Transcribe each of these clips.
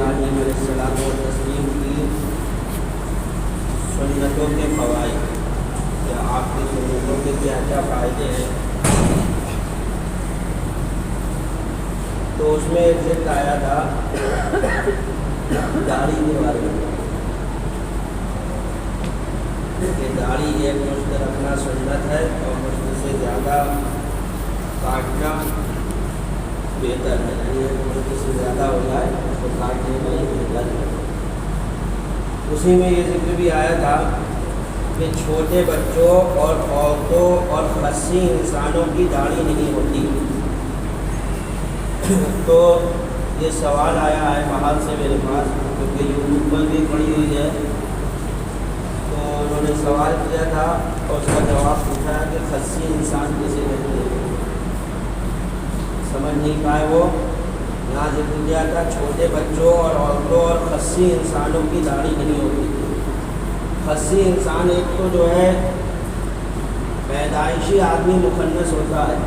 ابراہیم علیہ السلام و تسلیم کی سنتوں کے فوائد، یا آپ کی سنتوں کے کیا کیا فائدے ہیں، تو اس میں ایک ذکر آیا تھا داڑھی کے بارے میں کہ داڑھی ایک مشت رکھنا سنت ہے اور مشت سے زیادہ کاٹنا بہتر ہے، یعنی ایک مشت سے زیادہ ہو جائے اس کو کاٹنے میں ہی بہتر ہے۔ اسی میں یہ ذکر بھی آیا تھا کہ چھوٹے بچوں اور عورتوں اور خصی انسانوں کی داڑھی نہیں ہوتی۔ تو یہ سوال آیا ہے باہر سے میرے پاس، کیونکہ یوٹیوب پر بھی پڑی ہوئی ہے، تو انہوں نے سوال کیا تھا اور اس کا جواب پوچھا کہ خصی انسان کسے کہتے ہیں، سمجھ نہیں پائے وہ۔ یہاں ذکر کیا تھا چھوٹے بچوں اور عورتوں اور خصی انسانوں کی داڑھی نہیں ہوتی۔ خصی انسان ایک تو جو ہے پیدائشی آدمی مخنث ہوتا ہے،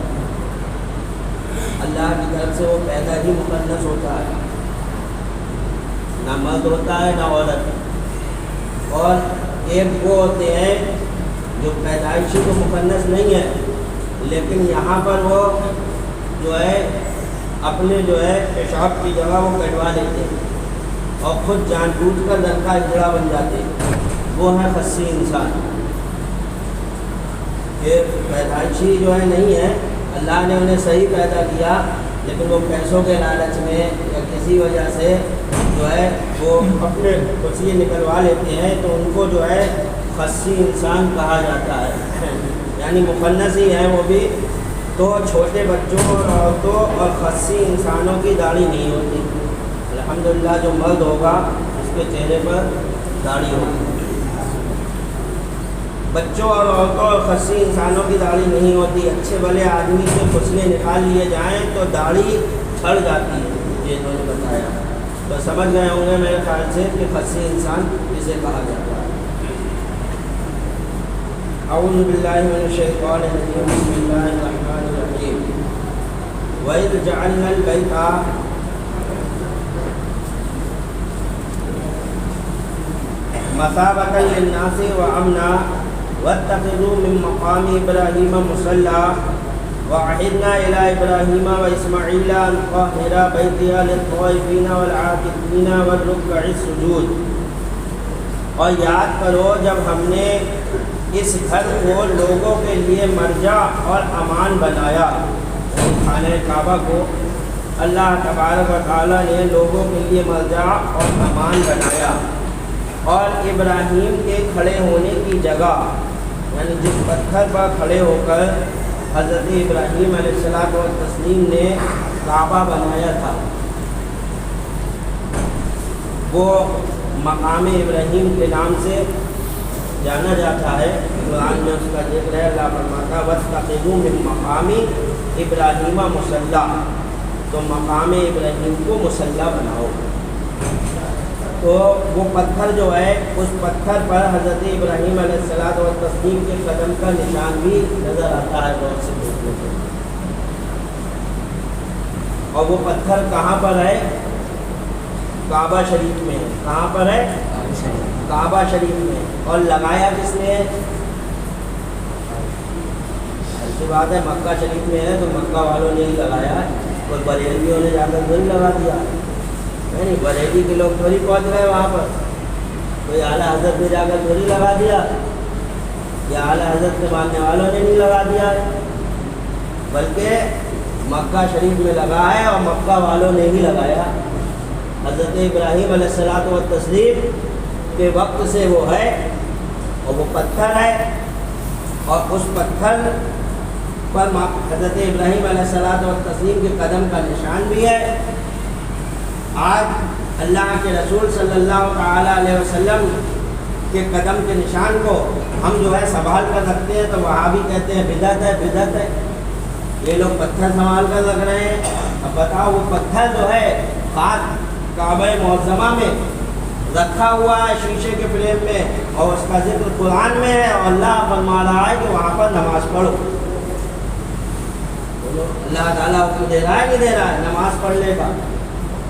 اللہ کی طرف سے وہ پیدا ہی مخنث ہوتا ہے، نہ مرد ہوتا ہے نہ عورت، اور ایک وہ ہوتے ہیں جو پیدائشی تو مخنث نہیں ہے لیکن یہاں پر وہ جو ہے اپنے جو ہے پیشاب کی جگہ وہ کٹوا لیتے ہیں اور خود جان بوجھ کر لڑکا اجڑا بن جاتے ہیں، وہ ہے خصی انسان۔ یہ پیدائشی جو ہے نہیں ہے، اللہ نے انہیں صحیح پیدا کیا لیکن وہ پیسوں کے لالچ میں یا کسی وجہ سے جو ہے وہ اپنے وسیع نکلوا لیتے ہیں، تو ان کو جو ہے خصی انسان کہا جاتا ہے، یعنی مخنث ہی ہیں وہ بھی۔ تو چھوٹے بچوں اور عورتوں اور خصی انسانوں کی داڑھی نہیں ہوتی۔ الحمدللہ جو مرد ہوگا اس کے چہرے پر داڑھی ہوگی۔ بچوں اور عورتوں اور خصی انسانوں کی داڑھی نہیں ہوتی۔ اچھے بھلے آدمی سے خصلے نکال لیے جائیں تو داڑھی چھڑ جاتی ہے، یہ انہوں نے بتایا۔ تو سمجھ گئے ہوں گے میرے خیال سے کہ خصی انسان کسے کہا جاتا ہے۔ اعوذ باللہ من الشیطان الرجیم، بسم اللہ الرحمن الرحیم۔ وَإِذْ جَعَلْنَا الْبَيْتَ مَثَابَةً لِلنَّاسِ وَأَمْنًا وَاتَّخِذُوا مِن مَّقَامِ إِبْرَاهِيمَ مُصَلًّى وَعَهِدْنَا إِلَىٰ إِبْرَاهِيمَ وَإِسْمَاعِيلَ أَن طَهِّرَا بَيْتِيَ لِلطَّائِفِينَ وَالْعَاكِفِينَ وَالرُّكَّعِ السُّجُودِ۔ اور یاد کرو جب ہم نے اس گھر کو لوگوں کے لیے مرجع اور امان بنایا، خانہ کعبہ کو اللہ تبارک و تعالیٰ نے لوگوں کے لیے مرجع اور امان بنایا، اور ابراہیم کے کھڑے ہونے کی جگہ، یعنی جس پتھر پر کھڑے ہو کر حضرت ابراہیم علیہ السلام و تسلیم نے کعبہ بنایا تھا، وہ مقام ابراہیم کے نام سے جانا جاتا ہے۔ قرآن میں اس کا ذکر ہے، اللہ فرماتا ہے وَاتَّخِذُوا مِن مَّقَامِ إِبْرَاهِيمَ مُصَلًّى، تو مقام ابراہیم کو مصلی بناؤ۔ تو وہ پتھر جو ہے اس پتھر پر حضرت ابراہیم علیہ السلام و تسلیم کے قدم کا نشان بھی نظر آتا ہے بہت سے دیکھنے کو۔ اور وہ پتھر کہاں پر ہے؟ کعبہ شریف میں۔ کہاں پر ہے؟ کعبہ شریف میں۔ اور لگایا کس نے ہے؟ ایسی بات ہے مکہ شریف میں ہے تو مکہ والوں نے ہی لگایا ہے، کوئی بریلویوں نے جا کر تھوڑی لگا دیا، نہیں بریلی کے لوگ تھوڑی پہنچ گئے وہاں پر، کوئی اعلیٰ حضرت نے جا کر تھوڑی لگا دیا، یا اعلیٰ حضرت کے ماننے والوں نے نہیں لگا دیا، بلکہ مکہ شریف میں لگا ہے اور مکہ والوں نے ہی لگایا۔ حضرت ابراہیم علیہ السلام و تسلیم کے وقت سے وہ ہے اور وہ پتھر ہے، اور اس پتھر پر حضرت ابراہیم علیہ السلام و تسلیم کے قدم کا نشان بھی ہے۔ آج اللہ کے رسول صلی اللہ تعالیٰ علیہ وسلم کے قدم کے نشان کو ہم جو ہے سنبھال کر رکھتے ہیں، تو وہاں بھی کہتے ہیں بدعت ہے بدعت ہے، یہ لوگ پتھر سنبھال کر رکھ رہے ہیں۔ اب بتاؤ وہ پتھر جو ہے خاک کعبہ معظمہ میں رکھا ہوا ہے شیشے کے فریم میں، اور اس کا ذکر قرآن میں ہے، اور اللہ فرما رہا ہے کہ وہاں پر نماز پڑھو۔ اللہ تعالیٰ حکم دے رہا ہے نہیں دے رہا ہے نماز پڑھنے کا؟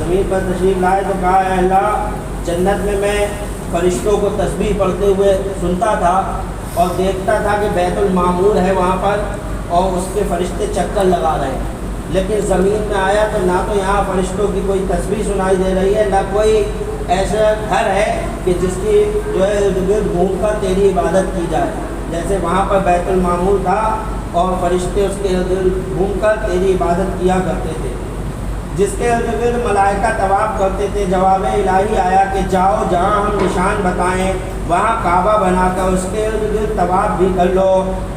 زمین پر تشریف لائے تو کہا اے اللہ جنت میں فرشتوں کو تسبیح پڑھتے ہوئے سنتا تھا اور دیکھتا تھا کہ بیت المعمور ہے وہاں پر اور اس کے فرشتے چکر لگا رہے ہیں، لیکن زمین میں آیا تو نہ تو یہاں فرشتوں کی کوئی تسبیح سنائی دے رہی ہے، نہ کوئی ایسا گھر ہے کہ جس کی جو ہے ارد گرد گھوم کر تیری عبادت کی جائے، جیسے وہاں پر بیت المعمور تھا اور فرشتے اس کے ارد گرد گھوم کر تیری عبادت کیا کرتے تھے، جس کے ارد گرد ملائکہ طواف کرتے تھے۔ جواب الہی آیا کہ جاؤ جہاں ہم نشان بتائیں وہاں کعبہ بنا کر اس کے ارد گرد طواف بھی کر لو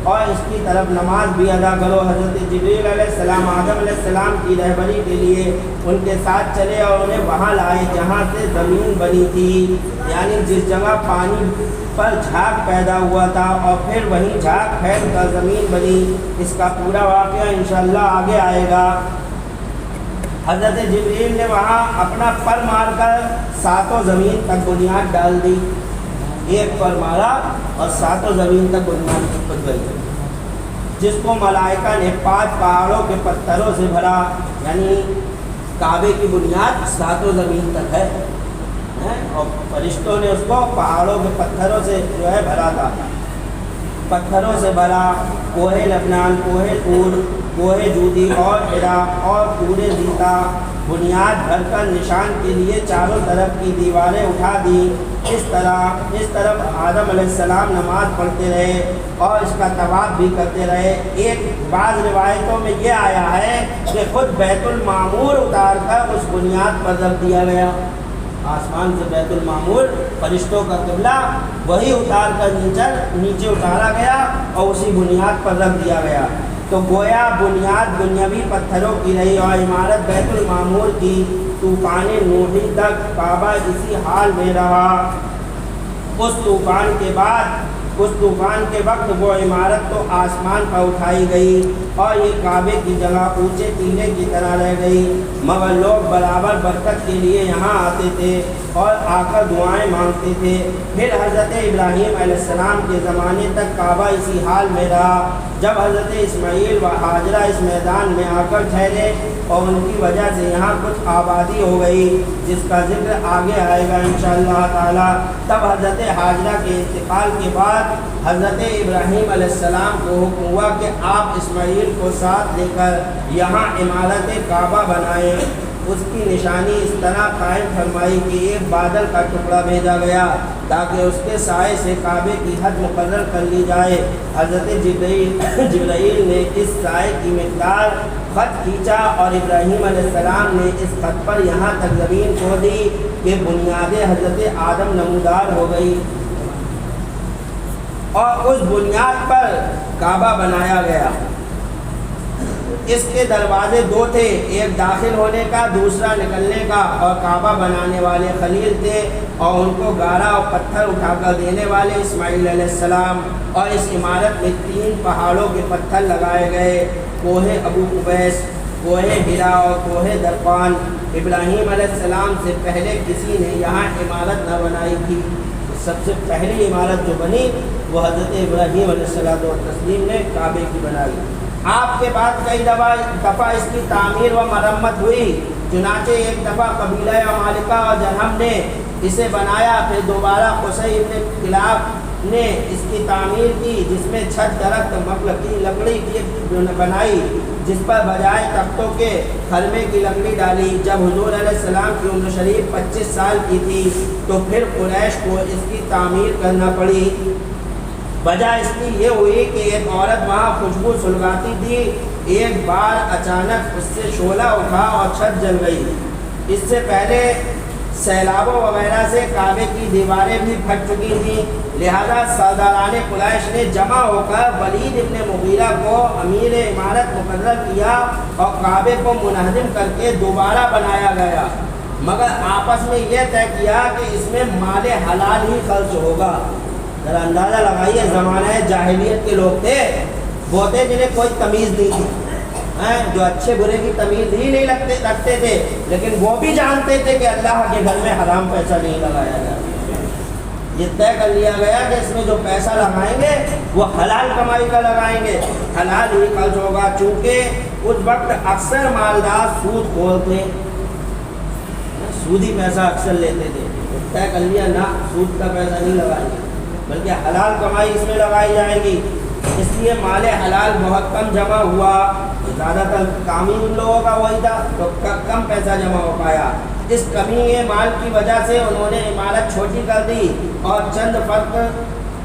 اور اس کی طرف نماز بھی ادا کرو۔ حضرت جبریل علیہ السلام آدم علیہ السلام کی رہبری کے لیے ان کے ساتھ چلے اور انہیں وہاں لائے جہاں سے زمین بنی تھی، یعنی جس جگہ پانی پر جھاگ پیدا ہوا تھا اور پھر وہیں جھاگ پھیل کر زمین بنی۔ اس کا پورا واقعہ انشاءاللہ آگے آئے گا۔ حضرت جبریل نے وہاں اپنا پر مار کر ساتوں زمین تک بنیاد ڈال دی، ایک پر مارا اور ساتوں زمین تک بنیاد کھد گئی، جس کو ملائکہ نے 5 پہاڑوں کے پتھروں سے بھرا، یعنی کعبے کی بنیاد ساتوں زمین تک ہے اور فرشتوں نے اس کو پہاڑوں کے پتھروں سے جو ہے بھرا تھا، پتھروں سے بھرا۔ کوہ لبنان، کوہ طور، کوہ جودی اور حرا اور طور زیتا بنیاد بھر کر نشان کے لیے چاروں طرف کی دیواریں اٹھا دی۔ اس طرف آدم علیہ السلام نماز پڑھتے رہے اور اس کا طواف بھی کرتے رہے۔ ایک بعض روایتوں میں یہ آیا ہے کہ خود بیت المعمور اتار کر اس بنیاد پر رکھ دیا گیا، آسمان سے بیت المعمور فرشتوں کا قبلہ وہی اتار کر نیچے اتارا گیا اور اسی بنیاد پر رکھ دیا گیا۔ تو گویا بنیاد دنیاوی پتھروں کی رہی اور عمارت بیت المعمور کی۔ طوفان نوحی تک کعبہ اسی حال میں رہا۔ اس طوفان کے وقت وہ عمارت تو آسمان پر اٹھائی گئی اور یہ کعبے کی جگہ اونچے ٹیلے کی طرح رہ گئی، مگر لوگ برابر برکت کے لیے یہاں آتے تھے اور آ کر دعائیں مانگتے تھے۔ پھر حضرت ابراہیم علیہ السلام کے زمانے تک کعبہ اسی حال میں رہا۔ جب حضرت اسماعیل و ہاجرہ اس میدان میں آ کر ٹھہرے اور ان کی وجہ سے یہاں کچھ آبادی ہو گئی جس کا ذکر آگے آئے گا انشاءاللہ تعالی، تب حضرت ہاجرہ کے انتقال کے بعد حضرت ابراہیم علیہ السلام کو حکم ہوا کہ آپ اسماعیل کو ساتھ لے کر یہاں عمارت کعبہ بنائیں۔ اس کی نشانی اس طرح قائم فرمائی کہ ایک بادل کا ٹکڑا بھیجا گیا تاکہ اس کے سائے سے کعبے کی حد مقرر کر لی جائے۔ حضرت جبرائیل نے اس سائے کی مقدار خط کھینچا اور ابراہیم علیہ السلام نے اس خط پر یہاں تک زمین کھودی کہ بنیادیں حضرت آدم نمودار ہو گئی اور اس بنیاد پر کعبہ بنایا گیا۔ اس کے دروازے 2 تھے، ایک داخل ہونے کا، دوسرا نکلنے کا، اور کعبہ بنانے والے خلیل تھے اور ان کو گارا اور پتھر اٹھا کر دینے والے اسماعیل علیہ السلام۔ اور اس عمارت میں 3 پہاڑوں کے پتھر لگائے گئے، کوہ ابو قبیس، کوہ ہرا اور کوہ درقان۔ ابراہیم علیہ السلام سے پہلے کسی نے یہاں عمارت نہ بنائی تھی، سب سے پہلی عمارت جو بنی وہ حضرت ابراہیم علیہ السلام نے کعبے کی بنائی۔ آپ کے بعد کئی دفعہ اس کی تعمیر و مرمت ہوئی، چنانچہ ایک دفعہ قبیلہ مالکہ اور جرہم نے اسے بنایا، پھر دوبارہ قصی ابن کلاب نے اس کی تعمیر کی، جس میں چھت درخت مخلوقی لکڑی کی بنائی، جس پر بجائے تختوں کے خرمے کی لکڑی ڈالی۔ جب حضور علیہ السلام کی عمر شریف 25 سال کی تھی تو پھر قریش کو اس کی تعمیر کرنا پڑی۔ وجہ اس کی یہ ہوئی کہ ایک عورت وہاں خوشبو سلگاتی تھی، ایک بار اچانک اس سے شعلہ اٹھا اور چھت جل گئی۔ اس سے پہلے سیلابوں وغیرہ سے کعبے کی دیواریں بھی پھٹ چکی تھیں، لہذا سرداران قریش نے جمع ہو کر ولید ابن مغیرہ کو امیر عمارت مقرر کیا اور کعبے کو منہدم کر کے دوبارہ بنایا گیا، مگر آپس میں یہ طے کیا کہ اس میں مال حلال ہی خرچ ہوگا۔ ذرا اندازہ لگائیے، زمانہ جاہلیت کے لوگ تھے، وہ تھے جنہیں کوئی تمیز نہیں تھی، جو اچھے برے کی تمیز ہی نہیں رکھتے تھے، لیکن وہ بھی جانتے تھے کہ اللہ کے گھر میں حرام پیسہ نہیں لگایا جائے۔ یہ طے کر لیا گیا کہ اس میں جو پیسہ لگائیں گے وہ حلال کمائی کا لگائیں گے، حلال ہی خرچ ہوگا، چونکہ اس وقت اکثر مالدار سود خور تھے، سودی پیسہ اکثر لیتے تھے، طے کر لیا نہ سود کا پیسہ نہیں لگائیں گے بلکہ حلال کمائی اس میں لگائی جائے گی۔ اس لیے مال حلال بہت کم جمع ہوا، زیادہ تر کام ہی ان لوگوں کا وہی تھا تو کم پیسہ جمع ہو پایا۔ اس کمی مال کی وجہ سے انہوں نے عمارت چھوٹی کر دی اور چند فرق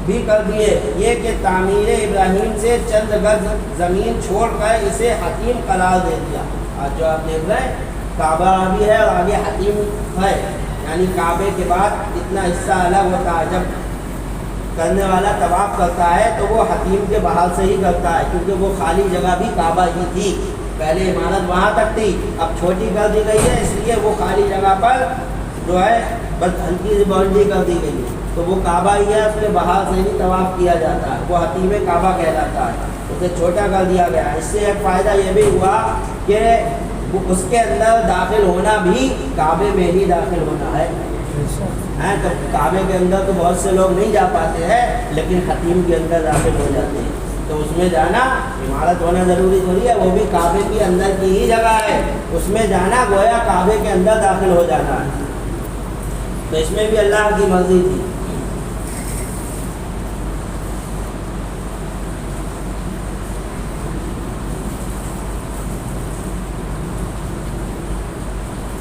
بھی کر دیے، یہ کہ تعمیر ابراہیم سے چند گز زمین چھوڑ کر اسے حتیم قرار دے دیا۔ آج جو آپ دیکھ رہے ہیں کعبہ بھی ہے اور آگے حتیم ہے، یعنی کعبے کے بعد اتنا حصہ الگ ہوتا ہے۔ جب کرنے والا طواف کرتا ہے تو وہ حتیم کے باہر سے ہی کرتا ہے، کیونکہ وہ خالی جگہ بھی کعبہ ہی تھی، پہلے عمارت وہاں تک تھی، اب چھوٹی کر دی گئی ہے، اس لیے وہ خالی جگہ پر جو ہے بس ہلکی سی باؤنڈری کر دی گئی ہے، تو وہ کعبہ ہی ہے، اس میں باہر سے ہی طواف کیا جاتا ہے، وہ حتیم کعبہ کہلاتا ہے، اسے چھوٹا کر دیا گیا۔ اس سے ایک فائدہ یہ بھی ہوا کہ اس کے اندر داخل ہونا بھی کعبے میں ہی داخل ہونا ہے، تو کعبے کے اندر تو بہت سے لوگ نہیں جا پاتے ہیں، لیکن حتیم کے اندر داخل ہو جاتے ہیں، تو اس میں جانا عمارت ہونا ضروری تھوڑی ہے، وہ بھی کعبے کے اندر کی ہی جگہ ہے، اس میں جانا گویا کعبے کے اندر داخل ہو جانا ہے، تو اس میں بھی اللہ کی مرضی تھی۔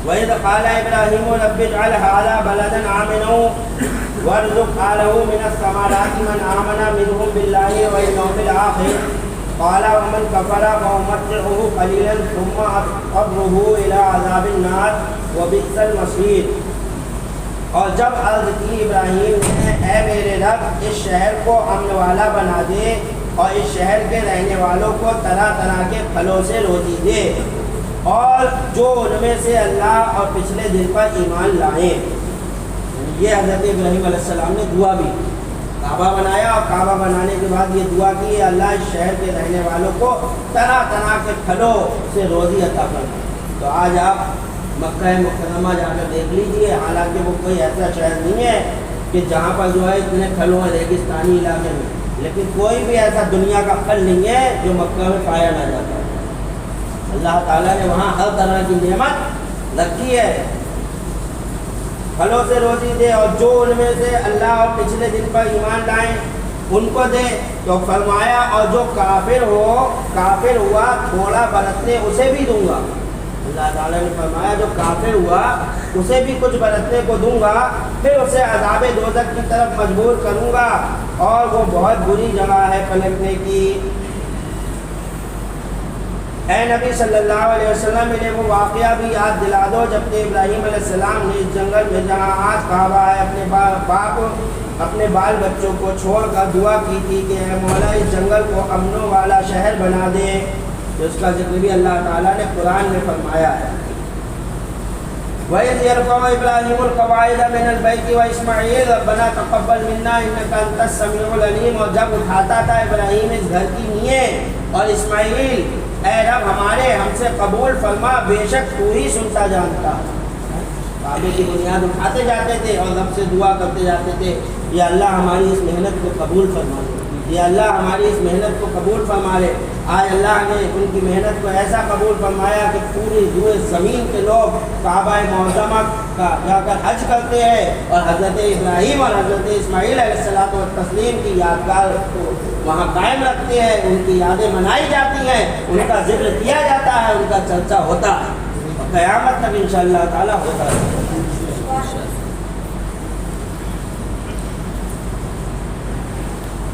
وَإِذْ قَالَ إِبْرَاهِيمُ رَبِّ اجْعَلْ هَٰذَا بَلَدًا آمِنًا وَارْزُقْ أَهْلَهُ مِنَ الثَّمَرَاتِ مَنْ آمَنَ مِنْهُم بِاللَّهِ وَالْيَوْمِ الْآخِرِ قَالَ وَمَنْ كَفَرَ فَأُمَتِّعُهُ قَلِيلًا ثُمَّ أَضْطَرُّهُ إِلَىٰ عَذَابِ النَّارِ وَبِئْسَ الْمَصِيرُ۔ اور جب عرض کی ابراہیم نے اے میرے رب اس شہر کو امن والا بنا دے اور اس شہر کے رہنے والوں کو طرح طرح کے پھلوں سے روزی دے، اور جو ان میں سے اللہ اور پچھلے دن پر ایمان لائیں۔ یہ حضرت ابراہیم علیہ السلام نے دعا بھی، کعبہ بنایا اور کعبہ بنانے کے بعد یہ دعا کی اللہ اس شہر کے رہنے والوں کو طرح طرح کے پھلوں سے روزی عطا فرما۔ تو آج آپ مکہ مکرمہ جا کر دیکھ لیجئے، حالانکہ وہ کوئی ایسا شہر نہیں ہے کہ جہاں پر جو ہے اتنے پھلوں ہیں ریگستانی علاقے میں، لیکن کوئی بھی ایسا دنیا کا پھل نہیں ہے جو مکہ میں پایا نہ جاتا۔ اللہ تعالیٰ نے وہاں ہر طرح کی نعمت رکھی ہے، پھلوں سے روزی دے، اور جو ان میں سے اللہ اور پچھلے دن پر ایمان لائیں ان کو دے۔ تو فرمایا اور جو کافر ہوا تھوڑا برتنے اسے بھی دوں گا۔ اللہ تعالیٰ نے فرمایا جو کافر ہوا اسے بھی کچھ برتنے کو دوں گا، پھر اسے عذاب دوزخ کی طرف مجبور کروں گا، اور وہ بہت بری جگہ ہے پلٹنے کی۔ اے نبی صلی اللہ علیہ وسلم انہیں وہ واقعہ بھی یاد دلا دو جب کہ ابراہیم علیہ السلام نے اس جنگل میں جہاں آج کعبہ ہے اپنے بال بچوں کو چھوڑ کر دعا کی تھی کہ اے مولا اس جنگل کو امنوں والا شہر بنا دے، جس کا ذکر بھی اللہ تعالیٰ نے قرآن میں فرمایا ہے۔ وَإِذْ يَرْفَعُ إِبْرَاهِيمُ الْقَوَاعِدَ مِنَ الْبَيْتِ وَإِسْمَاعِيلُ رَبَّنَا تَقَبَّلْ مِنَّا إِنَّكَ أَنْتَ السَّمِيعُ الْعَلِيمُ، اور جب اٹھاتا تھا ابراہیم اس گھر کی نیند اور اسماعیل، اے رب ہمارے ہم سے قبول فرما، بے شک تو ہی سنتا جانتا۔ کعبے کی بنیاد اٹھاتے جاتے تھے اور رب سے دعا کرتے جاتے تھے، یا اللہ ہماری اس محنت کو قبول فرما لے، یا اللہ ہماری اس محنت کو قبول فرما لے۔ آج اللہ نے ان کی محنت کو ایسا قبول فرمایا کہ پوری روئے زمین کے لوگ کعبہ معظمہ کا جا کر حج کرتے ہیں، اور حضرت ابراہیم اور حضرت اسماعیل علیہ الصلوۃ والتسلیم کی یادگار کو وہاں قائم رکھتے ہیں، ان کی یادیں منائی جاتی ہیں، ان کا ذکر کیا جاتا ہے، ان کا چرچا ہوتا ہے، اور قیامت تک انشاءاللہ تعالیٰ ہوتا ہے۔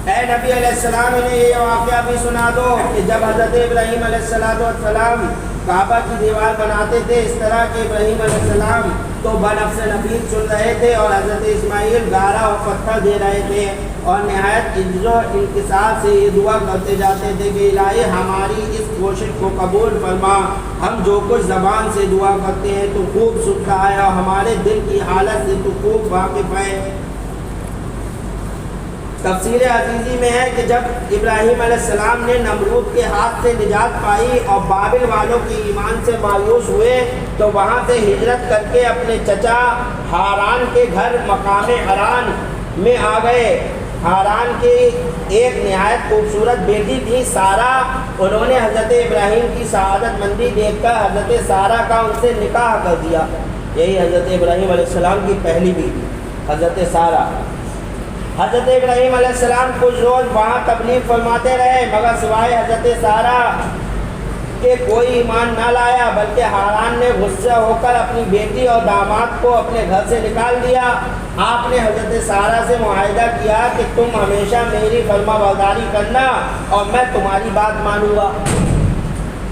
اے نبی علیہ السلام انہیں یہ واقعہ بھی سنا دو کہ جب حضرت ابراہیم علیہ السلام کعبہ کی دیوار بناتے تھے، اس طرح کہ ابراہیم علیہ السلام تو بنفس نفیس چن رہے تھے اور حضرت اسماعیل گارا اور پتھر دے رہے تھے، اور نہایت عجز و انکسار سے یہ دعا کرتے جاتے تھے کہ الہی ہماری اس کوشش کو قبول فرما، ہم جو کچھ زبان سے دعا کرتے ہیں تو خوب سنتا ہے، اور ہمارے دل کی حالت سے تو خوب واقف ہے۔ تفسیر عزیزی میں ہے کہ جب ابراہیم علیہ السلام نے نمرود کے ہاتھ سے نجات پائی اور بابل والوں کے ایمان سے مایوس ہوئے تو وہاں سے ہجرت کر کے اپنے چچا ہاران کے گھر مقام حران میں آ گئے۔ ہاران کی ایک نہایت خوبصورت بیٹی تھی سارا، انہوں نے حضرت ابراہیم کی سعادت مندی دیکھ کر حضرت سارا کا ان سے نکاح کر دیا۔ یہی حضرت ابراہیم علیہ السلام کی پہلی بیوی حضرت سارہ۔ حضرت ابراہیم علیہ السلام کچھ روز وہاں تبلیغ فرماتے رہے، مگر سوائے حضرت سارہ کہ کوئی ایمان نہ لایا، بلکہ ہاران نے غصہ ہو کر اپنی بیٹی اور داماد کو اپنے گھر سے نکال دیا۔ آپ نے حضرت سارہ سے معاہدہ کیا کہ تم ہمیشہ میری فرما برداری کرنا اور میں تمہاری بات مانوں گا۔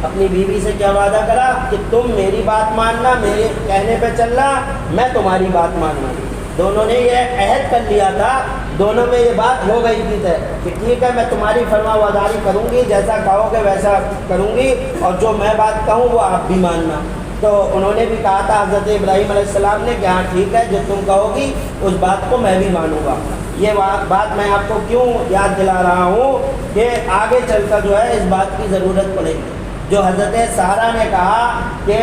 اپنی بیوی سے کیا وعدہ کرا کہ تم میری بات ماننا، میرے کہنے پہ چلنا، میں تمہاری بات ماننا۔ دونوں نے یہ عہد کر لیا تھا، دونوں میں یہ بات ہو گئی تھی کہ ٹھیک ہے میں تمہاری فرما برداری کروں گی، جیسا کہو گے ویسا کروں گی، اور جو میں بات کہوں وہ آپ بھی ماننا۔ تو انہوں نے بھی کہا تھا حضرت ابراہیم علیہ السلام نے کہ ہاں ٹھیک ہے، جو تم کہو گی اس بات کو میں بھی مانوں گا۔ یہ بات میں آپ کو کیوں یاد دلا رہا ہوں کہ آگے چل کر جو ہے اس بات کی ضرورت پڑے گی۔ جو حضرت سارہ نے کہا کہ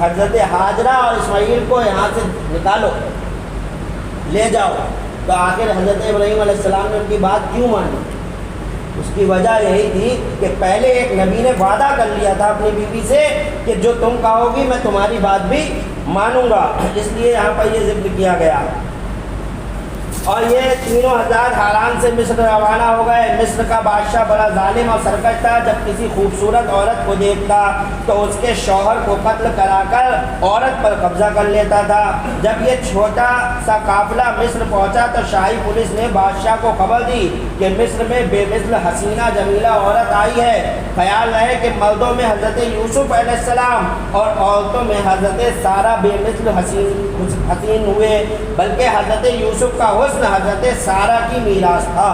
حضرت ہاجرہ اور اسماعیل کو یہاں سے نکالو، لے جاؤ، تو آخر حضرت ابراہیم علیہ السلام نے ان کی بات کیوں مانی؟ اس کی وجہ یہی تھی کہ پہلے ایک نبی نے وعدہ کر لیا تھا اپنی بیوی سے کہ جو تم کہو گی میں تمہاری بات بھی مانوں گا، اس لیے یہاں پر یہ ذکر کیا گیا۔ اور یہ تینوں حضرات حاران سے مصر روانہ ہو گئے۔ مصر کا بادشاہ بڑا ظالم اور سرکش تھا، جب کسی خوبصورت عورت کو دیکھتا تو اس کے شوہر کو قتل کرا کر عورت پر قبضہ کر لیتا تھا۔ جب یہ چھوٹا سا قافلہ مصر پہنچا تو شاہی پولیس نے بادشاہ کو خبر دی کہ مصر میں بے مثل حسینہ جمیلہ عورت آئی ہے۔ خیال رہے کہ مردوں میں حضرت یوسف علیہ السلام اور عورتوں میں حضرت سارہ بے مثل حسین ہوئے، بلکہ حضرت یوسف کا حسن حضرت سارہ کی میراث تھا۔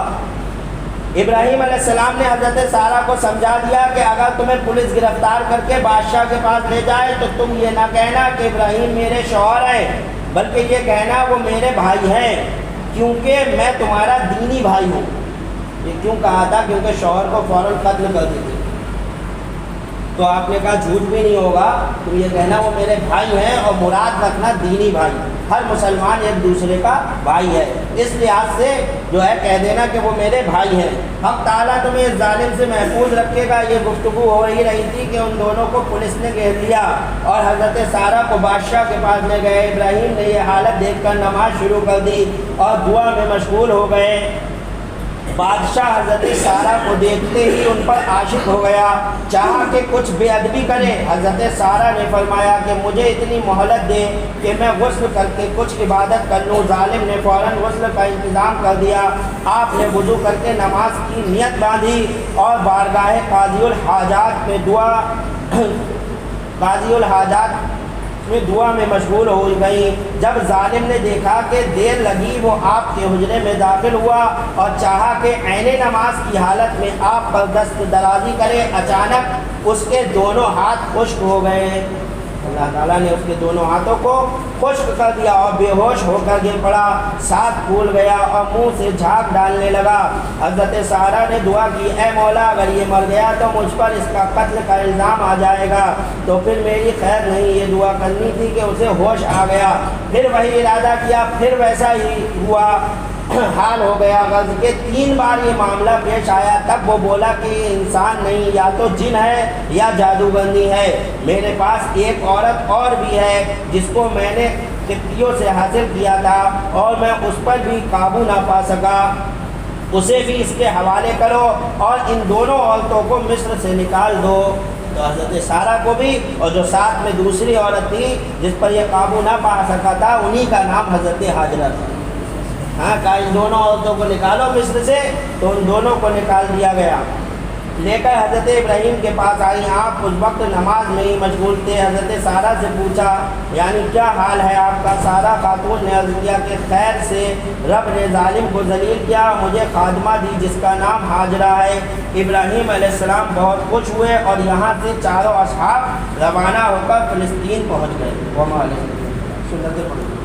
ابراہیم علیہ السلام نے حضرت سارہ کو سمجھا دیا کہ اگر تمہیں پولیس گرفتار کر کے بادشاہ کے پاس لے جائے تو تم یہ نہ کہنا کہ ابراہیم میرے شوہر ہیں، بلکہ یہ کہنا وہ میرے بھائی ہیں، کیونکہ میں تمہارا دینی بھائی ہوں۔ یہ کیوں کہا تھا؟ کیونکہ شوہر کو فوراً قتل کر دیتے، تو آپ نے کہا جھوٹ بھی نہیں ہوگا، تم یہ کہنا وہ میرے بھائی ہیں، اور مراد رکھنا دینی بھائی۔ ہر مسلمان ایک دوسرے کا بھائی ہے، اس لحاظ سے جو ہے کہہ دینا کہ وہ میرے بھائی ہیں۔ حق تعالیٰ تمہیں اس ظالم سے محفوظ رکھے گا۔ یہ گفتگو ہو ہی رہی تھی کہ ان دونوں کو پولیس نے گھیر لیا اور حضرت سارہ کو بادشاہ کے پاس لے گئے۔ ابراہیم نے یہ حالت دیکھ کر نماز شروع کر دی اور دعا میں مشغول ہو گئے۔ بادشاہ حضرت سارہ کو دیکھتے ہی ان پر عاشق ہو گیا، چاہا کہ کچھ بے ادبی کرے۔ حضرت سارہ نے فرمایا کہ مجھے اتنی مہلت دے کہ میں غسل کر کے کچھ عبادت کر لوں۔ ظالم نے فوراً غسل کا انتظام کر دیا۔ آپ نے وضو کر کے نماز کی نیت باندھی اور بارگاہ قاضی الحاجات میں دعا میں مشغول ہو گئی۔ جب ظالم نے دیکھا کہ دیر لگی، وہ آپ کے حجرے میں داخل ہوا اور چاہا کہ عین نماز کی حالت میں آپ پر دست درازی کرے۔ اچانک اس کے دونوں ہاتھ خشک ہو گئے۔ اللہ تعالیٰ نے اس کے دونوں ہاتھوں کو خشک کر دیا اور بے ہوش ہو کر گر پڑا، ساتھ پھول گیا اور منہ سے جھاگ ڈالنے لگا۔ حضرت سارہ نے دعا کی، اے مولا اگر یہ مر گیا تو مجھ پر اس کا قتل کا الزام آ جائے گا، تو پھر میری خیر نہیں۔ یہ دعا کرنی تھی کہ اسے ہوش آ گیا، پھر وہی ارادہ کیا، پھر ویسا ہی ہوا، حال ہو گیا۔ غرض کے 3 بار یہ معاملہ پیش آیا، تب وہ بولا کہ یہ انسان نہیں، یا تو جن ہے یا جادوگرنی ہے۔ میرے پاس ایک عورت اور بھی ہے جس کو میں نے قبطیوں سے حاصل کیا تھا اور میں اس پر بھی قابو نہ پا سکا، اسے بھی اس کے حوالے کرو اور ان دونوں عورتوں کو مصر سے نکال دو۔ تو حضرت سارہ کو بھی اور جو ساتھ میں دوسری عورت تھی جس پر یہ قابو نہ پا سکا تھا، انہی کا نام حضرت ہاجرہ تھا۔ ہاں کہا ان دونوں عورتوں کو نکالو مصر سے، تو ان دونوں کو نکال دیا گیا۔ لے کر حضرت ابراہیم کے پاس آئی۔ آپ اس وقت نماز میں ہی مشغول تھے۔ حضرت سارہ سے پوچھا یعنی کیا حال ہے آپ کا؟ سارہ خاتون نے عرض کیا کہ خیر سے، رب نے ظالم کو ذلیل کیا، مجھے خادمہ دی جس کا نام ہاجرہ ہے۔ ابراہیم علیہ السلام بہت خوش ہوئے اور یہاں سے چاروں اصحاب روانہ ہو کر فلسطین پہنچ گئے۔ سنت پڑھو۔